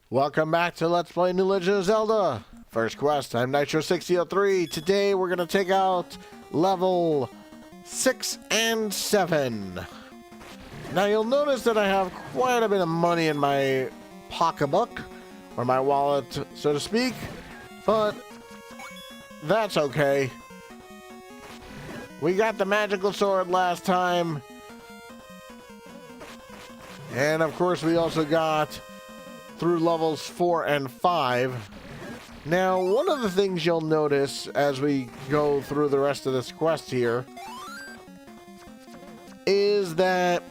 Welcome back to Let's Play New Legend of Zelda. First quest, I'm Nitro6003. Today we're going to take out level 6 and 7. Now you'll notice that I have quite a bit of money in my pocketbook, or my wallet, so to speak, but that's okay. We got the magical sword last time, and of course we also got through levels 4 and 5. Now, one of the things you'll notice as we go through the rest of this quest here is that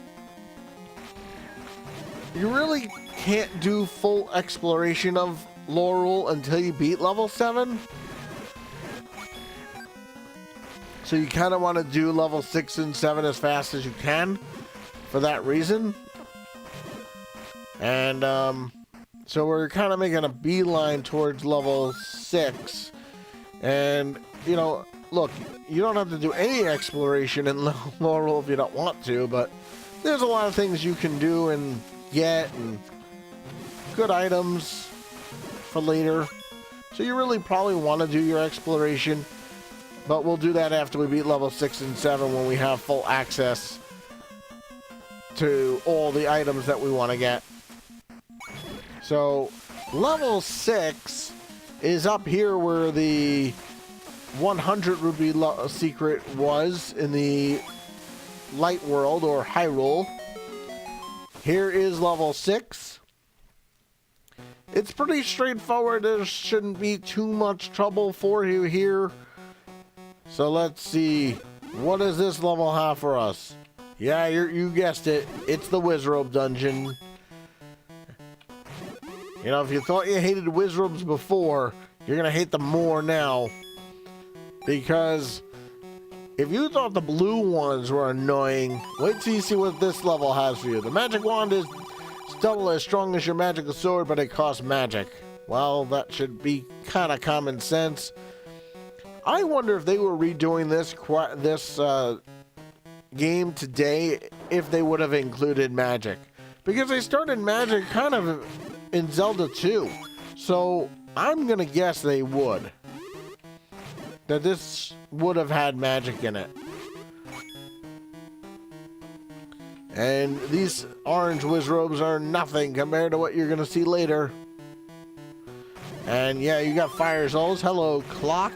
you really can't do full exploration of Lorule until you beat level 7. So you kind of want to do level 6 and 7 as fast as you can for that reason. And, so we're kind of making a beeline towards level 6. And, you know, look, you don't have to do any exploration in Lorule if you don't want to, but there's a lot of things you can do and get, and good items for later. So you really probably want to do your exploration, but we'll do that after we beat level 6 and 7 when we have full access to all the items that we want to get. So, level 6 is up here where the 100 rupee secret was in the Light World, or Hyrule. Here is level 6. It's pretty straightforward. There shouldn't be too much trouble for you here. So let's see. What does this level have for us? Yeah, you guessed it. It's the Wizrobe dungeon. You know, if you thought you hated Wizrobes before, you're going to hate them more now. Because if you thought the blue ones were annoying, wait till you see what this level has for you. The magic wand is double as strong as your magical sword, but it costs magic. Well, that should be kind of common sense. I wonder if they were redoing this game today, if they would have included magic. Because they started magic kind of in Zelda 2. So I'm going to guess they would. That this would have had magic in it. And these orange Wizrobes are nothing compared to what you're going to see later. And yeah, you got Fire Souls. Hello, Clock.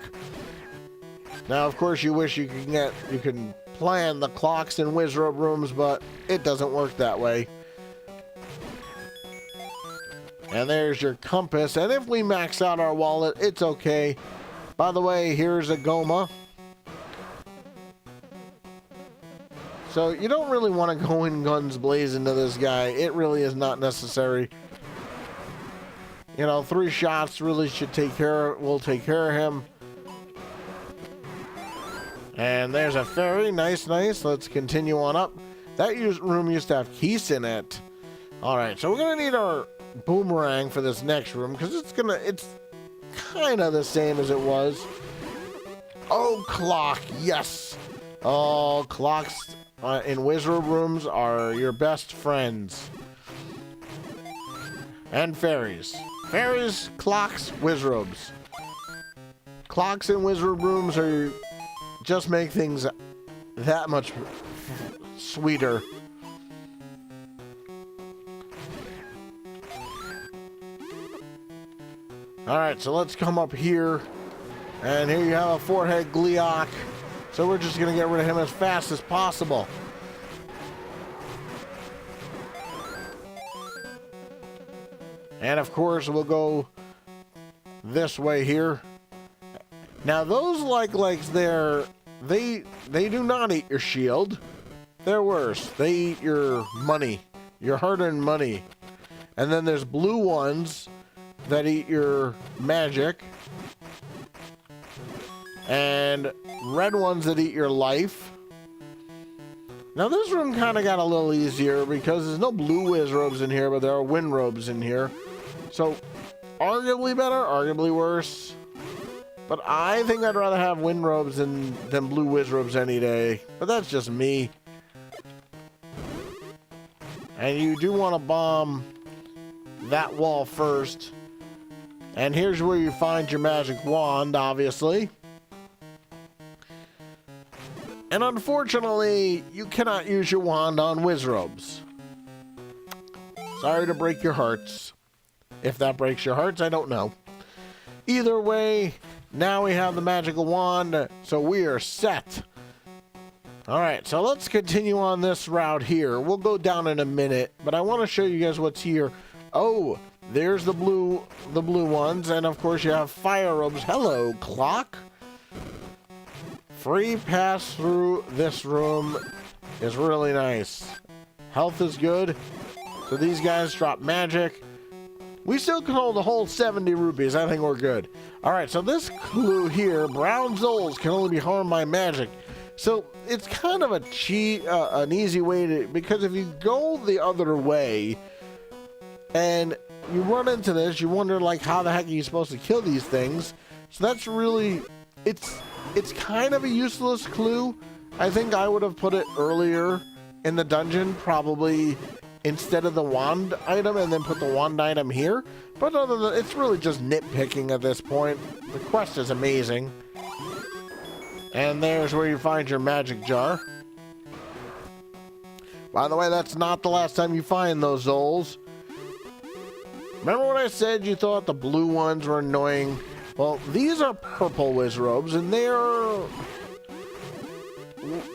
Now, of course, you wish you can plan the clocks in Wizrobe rooms, but it doesn't work that way. And there's your compass. And if we max out our wallet, it's okay. By the way, here's a Goma. So you don't really want to go in guns blazing to this guy. It really is not necessary. You know, 3 shots really will take care of him. And there's a fairy. Nice, nice. Let's continue on up. That room used to have keys in it. Alright, so we're going to need our boomerang for this next room, because it's kind of the same as it was. Oh, Clock, yes. Oh, clocks in Wizard rooms are your best friends. And fairies. Fairies, clocks, Wizrobes. Clocks in Wizard rooms just make things that much sweeter. Alright, so let's come up here. And here you have a 4-head Gleeok. So we're just going to get rid of him as fast as possible. And of course, we'll go this way here. Now, those likes there, they do not eat your shield. They're worse. They eat your money, your hard-earned money. And then there's blue ones that eat your magic, and red ones that eat your life. Now this room kind of got a little easier because there's no blue Wizrobes in here, but there are Windrobes in here. So arguably better, arguably worse. But I think I'd rather have Windrobes than blue Wizrobes any day. But that's just me. And you do want to bomb that wall first. And here's where you find your magic wand, obviously. And unfortunately, you cannot use your wand on Wizrobes. Sorry to break your hearts. If that breaks your hearts, I don't know. Either way, now we have the magical wand, so we are set. Alright, so let's continue on this route here. We'll go down in a minute, but I want to show you guys what's here. Oh, there's the blue ones, and of course you have fire robes. Hello, clock. Free pass through this room is really nice. Health is good, so these guys drop magic. We still can hold a whole 70 rupees. I think we're good. Alright, so this clue here, brown souls can only be harmed by magic. So it's kind of a cheat, an easy way to, because if you go the other way and you run into this, you wonder like how the heck are you supposed to kill these things? So that's really, it's kind of a useless clue. I think I would have put it earlier in the dungeon, probably instead of the wand item, and then put the wand item here. But other than, it's really just nitpicking at this point. The quest is amazing. And there's where you find your magic jar. By the way, that's not the last time you find those Zols. Remember when I said you thought the blue ones were annoying? Well, these are purple Wizrobes, and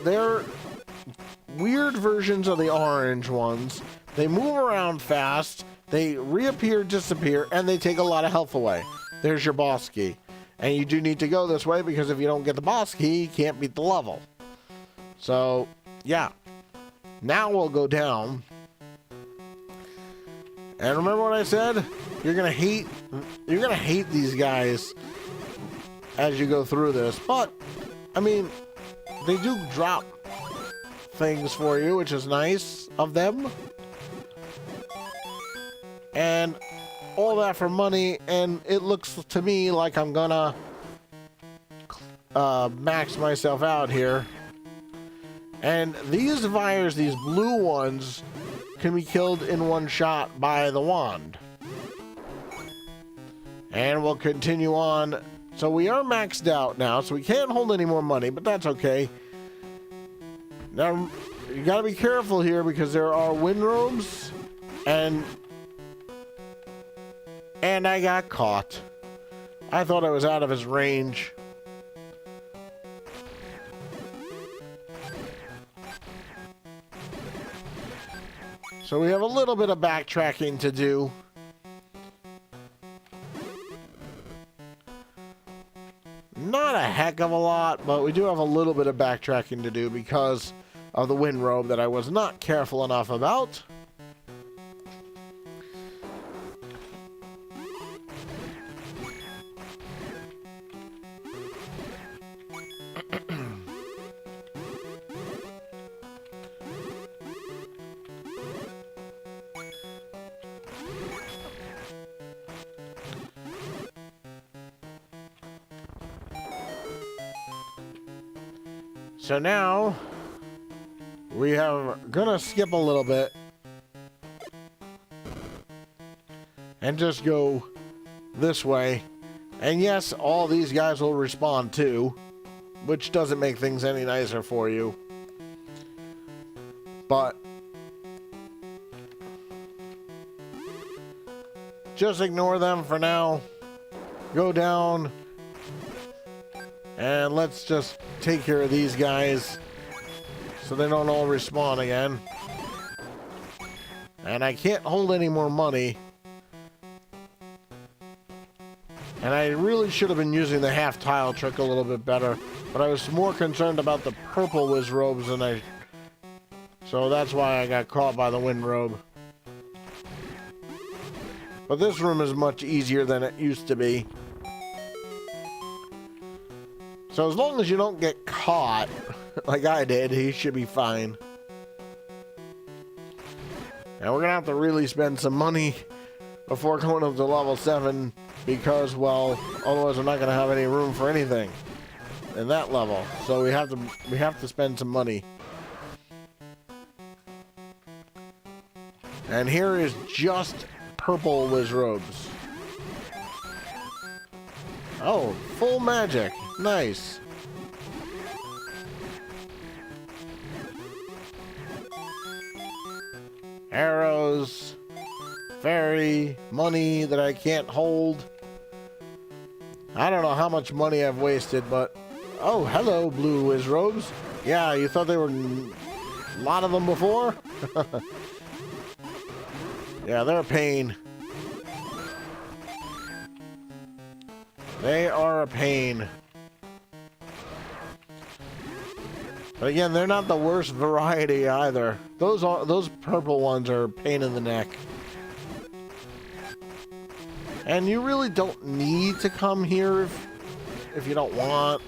they're weird versions of the orange ones. They move around fast, they reappear, disappear, and they take a lot of health away. There's your boss key. And you do need to go this way, because if you don't get the boss key, you can't beat the level. So, yeah. Now we'll go down. And remember what I said? You're gonna hate these guys as you go through this. But, I mean, they do drop things for you, which is nice of them. And all that for money, and it looks to me like I'm gonna max myself out here. And these fires, these blue ones, can be killed in one shot by the wand. And we'll continue on. So we are maxed out now, so we can't hold any more money, but that's okay. Now, you gotta be careful here, because there are wind robes, and I got caught. I thought I was out of his range. So we have a little bit of backtracking to do. Not a heck of a lot, but we do have a little bit of backtracking to do because of the wind robe that I was not careful enough about. So now, we are gonna skip a little bit and just go this way. And yes, all these guys will respawn too, which doesn't make things any nicer for you. But just ignore them for now. Go down. And let's just take care of these guys so they don't all respawn again. And I can't hold any more money. And I really should have been using the half tile trick a little bit better. But I was more concerned about the purple Wizrobes than I... So that's why I got caught by the wind robe. But this room is much easier than it used to be. So as long as you don't get caught, like I did, he should be fine. And we're gonna have to really spend some money before going up to level 7, because, well, otherwise we're not gonna have any room for anything in that level. So we have to spend some money. And here is just purple whiz robes. Oh, full magic. Nice. Arrows. Fairy. Money that I can't hold. I don't know how much money I've wasted, but... Oh, hello, blue whiz robes. Yeah, you thought there were a lot of them before? Yeah, they're a pain. They are a pain. But again, they're not the worst variety either. Those purple ones are a pain in the neck. And you really don't need to come here if you don't want.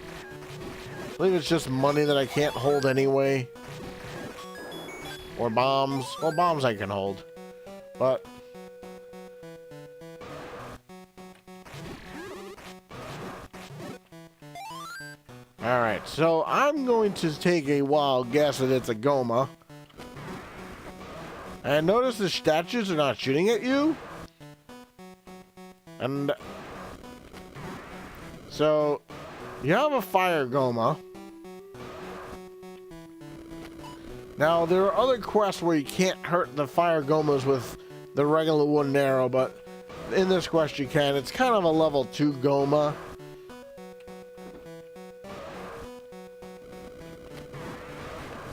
I believe it's just money that I can't hold anyway. Or bombs. Well, bombs I can hold. But... Alright, so I'm going to take a wild guess that it's a Goma. And notice the statues are not shooting at you. And... So, you have a fire Goma. Now, there are other quests where you can't hurt the fire Gomas with the regular wooden arrow, but in this quest you can. It's kind of a level 2 Goma.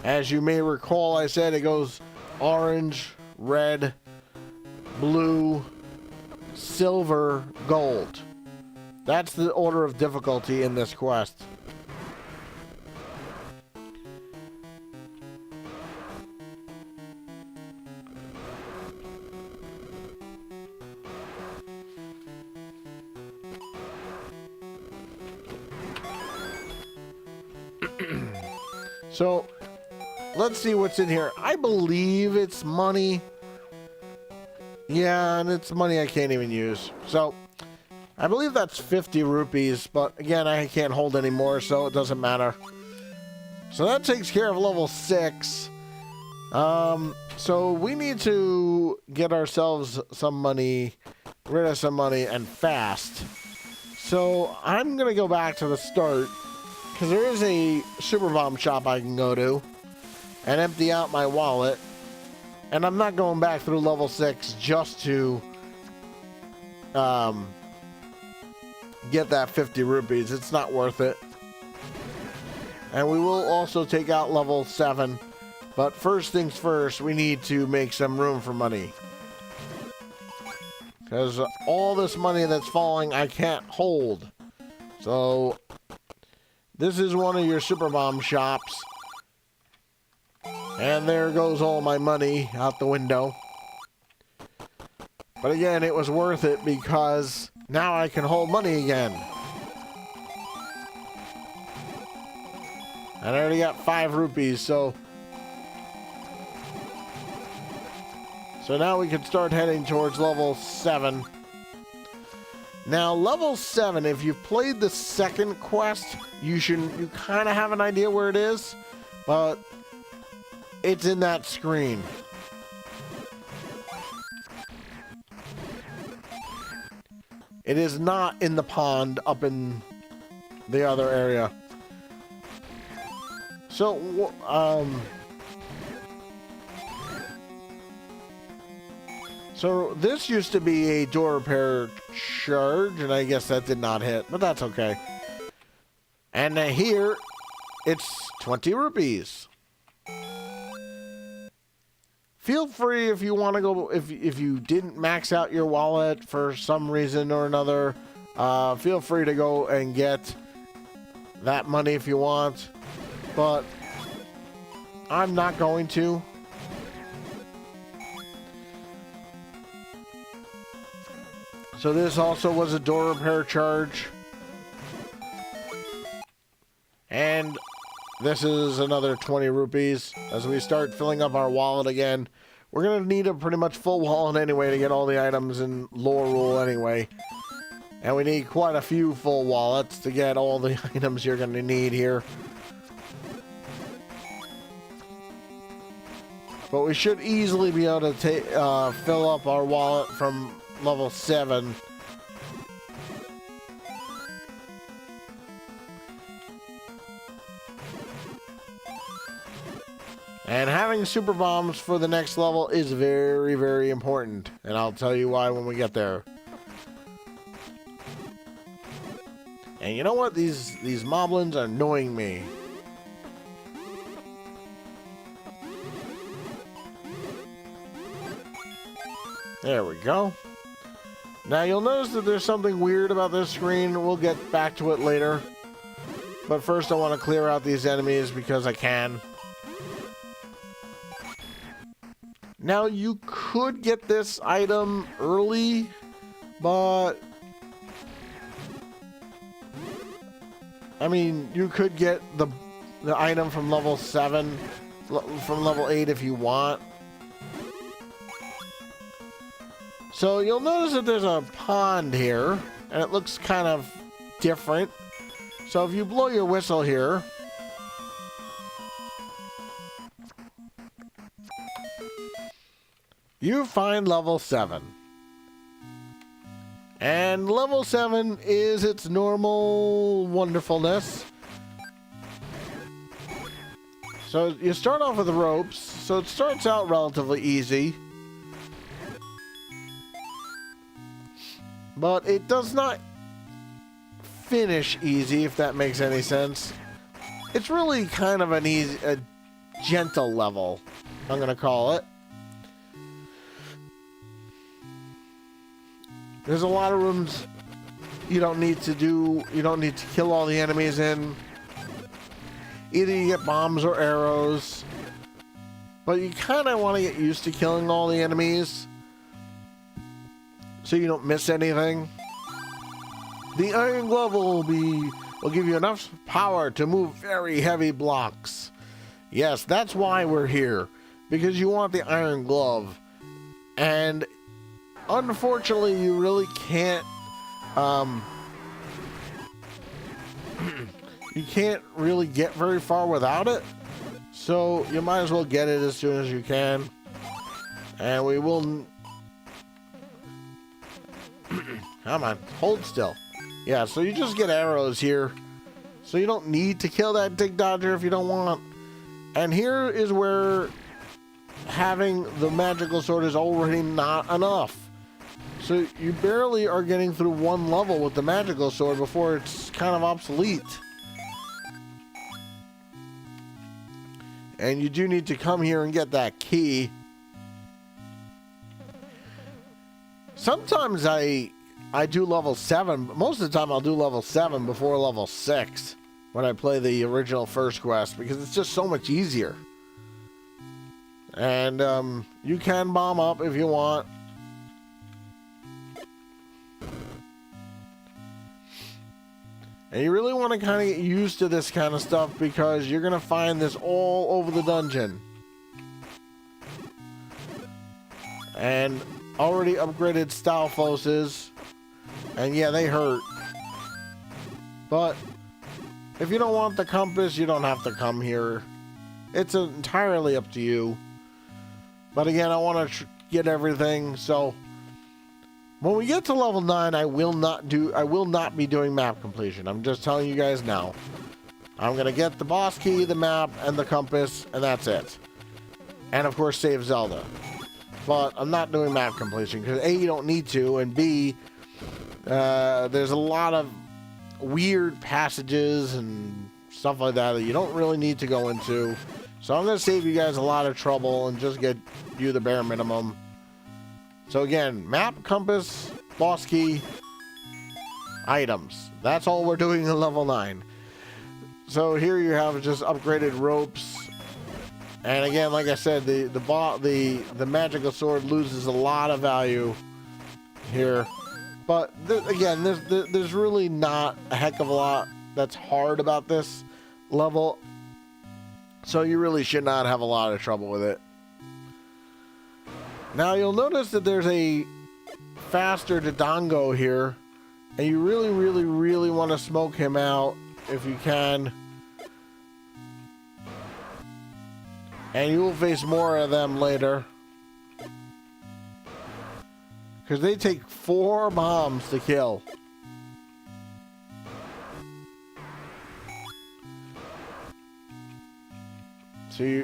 As you may recall, I said it goes orange, red, blue, silver, gold. That's the order of difficulty in this quest. So, let's see what's in here. I believe it's money. Yeah, and it's money I can't even use. So, I believe that's 50 rupees, but again, I can't hold anymore, so it doesn't matter. So that takes care of level 6. So we need to get ourselves some money, rid of some money, and fast. So I'm going to go back to the start, because there is a super bomb shop I can go to and empty out my wallet. And I'm not going back through level 6 just to get that 50 rupees. It's not worth it. And we will also take out level 7. But first things first, we need to make some room for money. Because all this money that's falling, I can't hold. So, this is one of your super bomb shops. And there goes all my money out the window. But again, it was worth it because now I can hold money again. And I already got 5 rupees, so now we can start heading towards level 7. Now, level 7, if you've played the second quest, you kind of have an idea where it is, but it's in that screen. It is not in the pond up in the other area. So, so this used to be a door repair charge, and I guess that did not hit, but that's okay. And here, it's 20 rupees. Feel free if you want to go, if you didn't max out your wallet for some reason or another, feel free to go and get that money if you want, but I'm not going to. So this also was a door repair charge. And this is another 20 rupees. As we start filling up our wallet again, we're going to need a pretty much full wallet anyway to get all the items in lore rule anyway. And we need quite a few full wallets to get all the items you're going to need here. But we should easily be able to fill up our wallet from level 7. And having super bombs for the next level is very, very important. And I'll tell you why when we get there. And you know what? These moblins are annoying me. There we go. Now you'll notice that there's something weird about this screen. We'll get back to it later. But first I want to clear out these enemies because I can. Now you could get this item early, but I mean, you could get the item from level 7, from level 8 if you want. So you'll notice that there's a pond here, and it looks kind of different. So if you blow your whistle here, you find level 7. And level 7 is its normal wonderfulness. So you start off with the ropes, so it starts out relatively easy. But it does not finish easy, if that makes any sense. It's really kind of a gentle level, I'm gonna call it. There's a lot of rooms you don't need to kill all the enemies in. Either you get bombs or arrows. But you kind of want to get used to killing all the enemies, so you don't miss anything. The Iron Glove will give you enough power to move very heavy blocks. Yes, that's why we're here, because you want the Iron Glove. And unfortunately, you really can't you can't really get very far without it. So you might as well get it as soon as you can. And we will come on, hold still. Yeah, so you just get arrows here. So you don't need to kill that Dig Dodger if you don't want. And here is where having the magical sword is already not enough. So you barely are getting through one level with the magical sword before it's kind of obsolete. And you do need to come here and get that key. Sometimes I do level 7, but most of the time I'll do level 7 before level 6 when I play the original first quest, because it's just so much easier. And you can bomb up if you want. And you really want to kind of get used to this kind of stuff, because you're going to find this all over the dungeon. And already upgraded Stalfoses. And yeah, they hurt. But if you don't want the compass, you don't have to come here. It's entirely up to you. But again, I want to get everything, so when we get to level 9, I will not be doing map completion. I'm just telling you guys now. I'm gonna get the boss key, the map, and the compass, and that's it. And of course, save Zelda. But I'm not doing map completion because A, you don't need to, and B, there's a lot of weird passages and stuff like that that you don't really need to go into. So I'm gonna save you guys a lot of trouble and just get you the bare minimum. So again, map, compass, boss key, items. That's all we're doing in level 9. So here you have just upgraded ropes. And again, like I said, the magical sword loses a lot of value here. But again, there's really not a heck of a lot that's hard about this level. So you really should not have a lot of trouble with it. Now you'll notice that there's a faster Dodongo here, and you really want to smoke him out if you can. And you will face more of them later. Because they take 4 bombs to kill.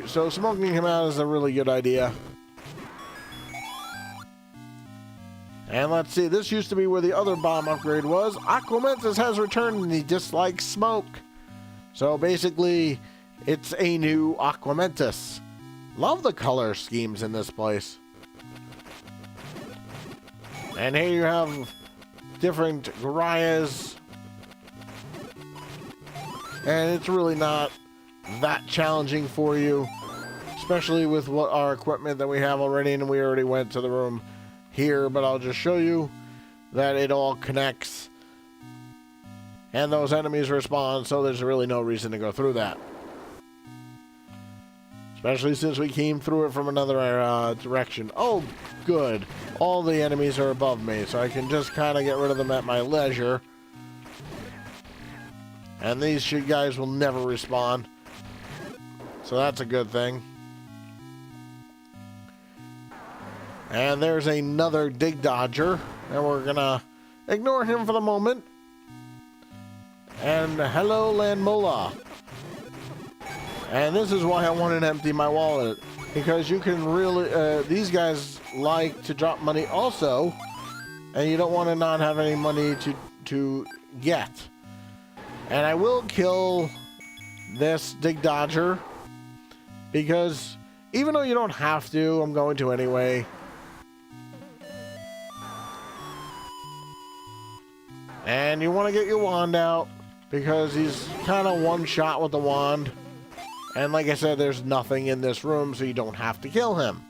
So smoking him out is a really good idea. And let's see, this used to be where the other bomb upgrade was. Aquamentus has returned and he dislikes smoke. So basically, it's a new Aquamentus. Love the color schemes in this place. And here you have different Gorias. And it's really not that challenging for you. Especially with what our equipment that we have already. And we already went to the room here, but I'll just show you that it all connects and those enemies respawn, so there's really no reason to go through that, especially since we came through it from another direction. Oh good, all the enemies are above me, so I can just kind of get rid of them at my leisure, and these guys will never respawn, so that's a good thing. And there's another Dig Dodger, and we're gonna ignore him for the moment. And hello, Landmola. And this is why I wanted to empty my wallet, because you can really, these guys like to drop money also, and you don't want to not have any money to get. And I will kill this Dig Dodger, because even though you don't have to, I'm going to anyway. And you want to get your wand out, because he's kind of one shot with the wand. And like I said, there's nothing in this room, so you don't have to kill him.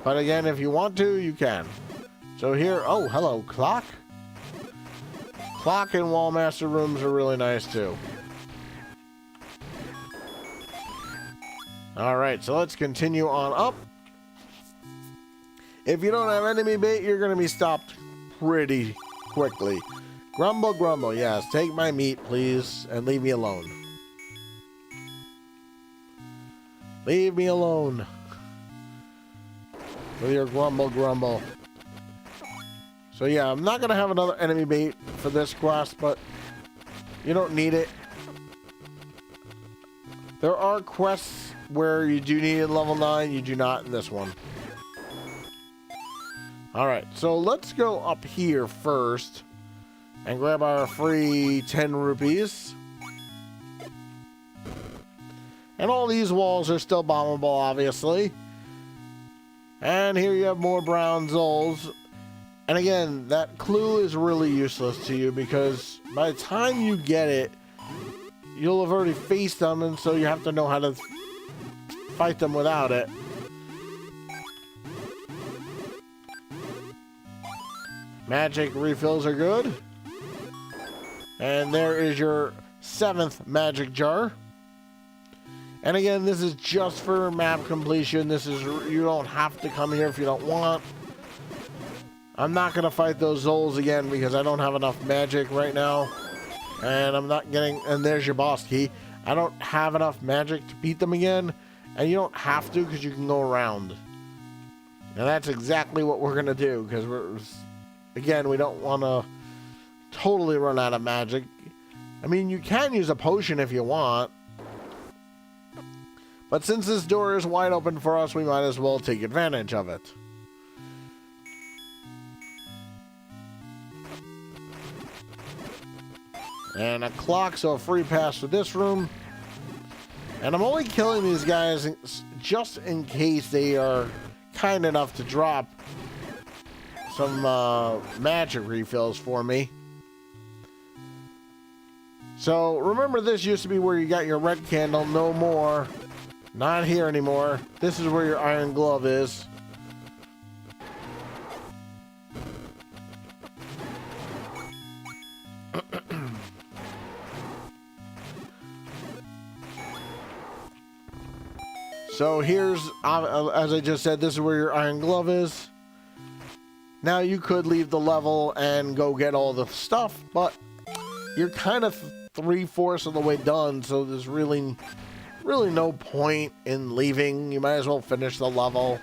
But again, if you want to, you can. So here, oh, hello, Clock. Clock and Wallmaster rooms are really nice too. Alright, so let's continue on up. If you don't have enemy bait, you're going to be stopped pretty quickly. Grumble, grumble, yes. Take my meat, please, and leave me alone. Leave me alone. With your grumble, grumble. So yeah, I'm not going to have another enemy bait for this quest, but you don't need it. There are quests where you do need it level 9, you do not in this one. Alright, so let's go up here first and grab our free 10 rupees. And all these walls are still bombable, obviously. And here you have more brown Zols. And again, that clue is really useless to you, because by the time you get it, you'll have already faced them, and so you have to know how to fight them without it. Magic refills are good. And there is your 7th magic jar. And again, this is just for map completion. This is, you don't have to come here if you don't want. I'm not going to fight those Zols again because I don't have enough magic right now. And I'm not getting, and there's your boss key. I don't have enough magic to beat them again. And you don't have to, because you can go around. And that's exactly what we're going to do, because we're, again, we don't want to totally run out of magic. I mean, you can use a potion if you want. But since this door is wide open for us, we might as well take advantage of it. And a clock, so a free pass for this room. And I'm only killing these guys just in case they are kind enough to drop some magic refills for me. So remember, this used to be where you got your red candle, no more. Not here anymore. This is where your iron glove is. So here's, as I just said, this is where your iron glove is. Now you could leave the level and go get all the stuff, but you're kind of 3/4 of the way done, so there's really really no point in leaving. You might as well finish the level.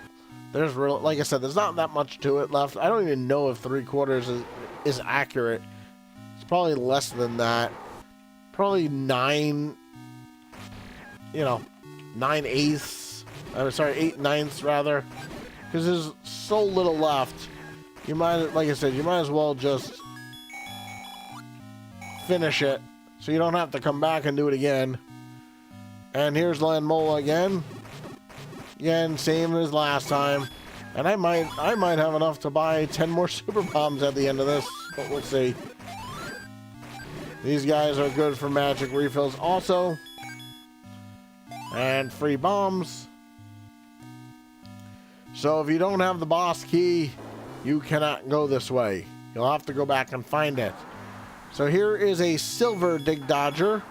There's real, like I said, there's not that much to it left. I don't even know if 3/4 is accurate. It's probably less than that. Probably 9, 9/8. I'm sorry, 8/9 rather. Because there's so little left. You might, like I said, you might as well just finish it. So you don't have to come back and do it again. And here's Landmola again. Again, same as last time. And I might have enough to buy 10 more super bombs at the end of this, but we'll see. These guys are good for magic refills also. And free bombs. So if you don't have the boss key, you cannot go this way. You'll have to go back and find it. So here is a silver Dig Dodger.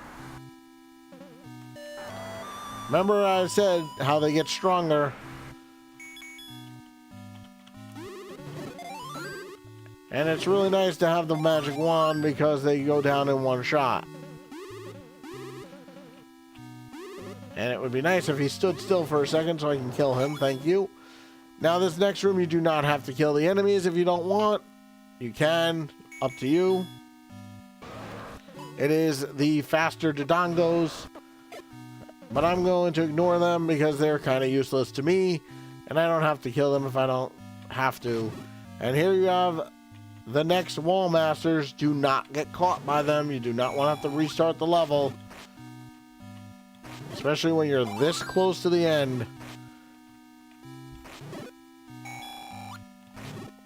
Remember I said how they get stronger. And it's really nice to have the magic wand because they go down in one shot. And it would be nice if he stood still for a second so I can kill him. Thank you. Now this next room, you do not have to kill the enemies if you don't want. You can. Up to you. It is the faster Dodongos. But I'm going to ignore them because they're kind of useless to me. And I don't have to kill them if I don't have to. And here you have the next Wall Masters. Do not get caught by them. You do not want to have to restart the level. Especially when you're this close to the end.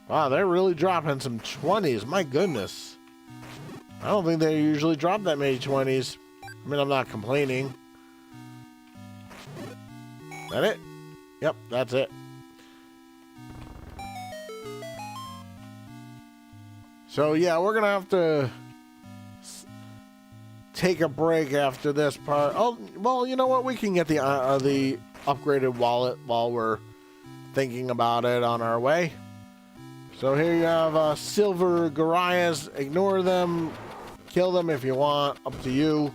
Wow, they're really dropping some 20s. My goodness. I don't think they usually drop that many 20s. I mean, I'm not complaining. That it? Yep, that's it. So, yeah, we're going to have to take a break after this part. Oh, well, you know what? We can get the upgraded wallet while we're thinking about it on our way. So here you have silver Gorias. Ignore them. Kill them if you want. Up to you.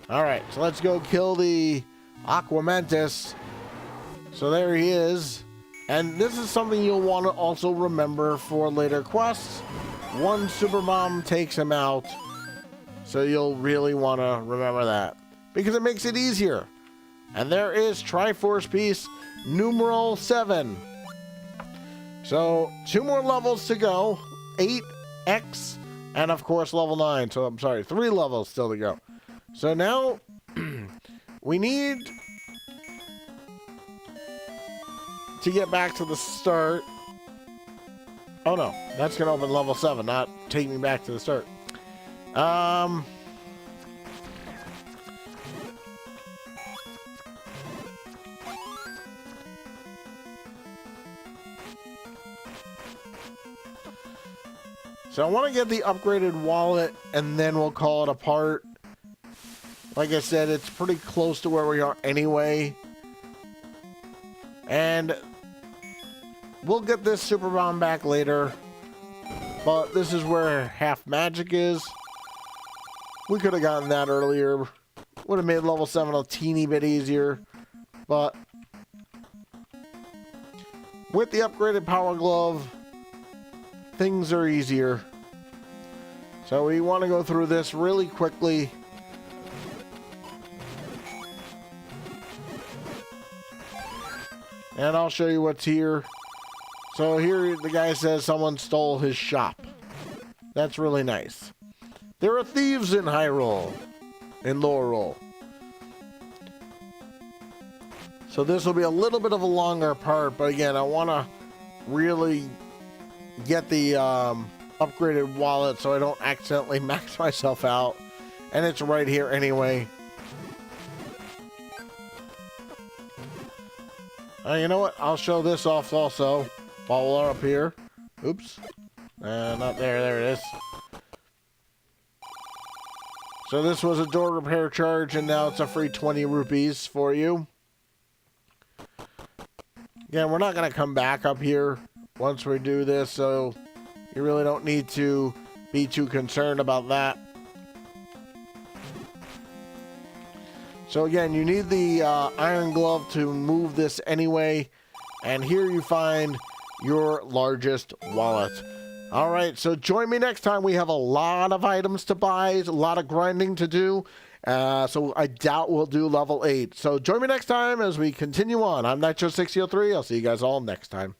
Alright, so let's go kill the Aquamentus. So there he is. And this is something you'll want to also remember for later quests. One super bomb takes him out. So you'll really want to remember that. Because it makes it easier. And there is Triforce Piece numeral 7. So 2 more levels to go. 8, X, and of course level 9. So I'm sorry, 3 levels still to go. So now we need to get back to the start. Oh no, that's gonna open level 7, not take me back to the start. So I want to get the upgraded wallet and then we'll call it a part. Like I said, it's pretty close to where we are anyway. And we'll get this super bomb back later. But this is where half magic is. We could have gotten that earlier. Would have made level 7 a teeny bit easier. But with the upgraded power glove, things are easier. So we want to go through this really quickly. And I'll show you what's here. So here the guy says someone stole his shop. That's really nice. There are thieves in Hyrule. In Laurel. So this will be a little bit of a longer part. But again, I want to really get the upgraded wallet so I don't accidentally max myself out. And it's right here anyway. You know what? I'll show this off also while we're up here. Oops. Not there. There it is. So this was a door repair charge, and now it's a free 20 rupees for you. Again, we're not going to come back up here once we do this, so you really don't need to be too concerned about that. So again, you need the iron glove to move this anyway. And here you find your largest wallet. All right, so join me next time. We have a lot of items to buy, a lot of grinding to do. So I doubt we'll do level 8. So join me next time as we continue on. I'm Nitro6003. I'll see you guys all next time.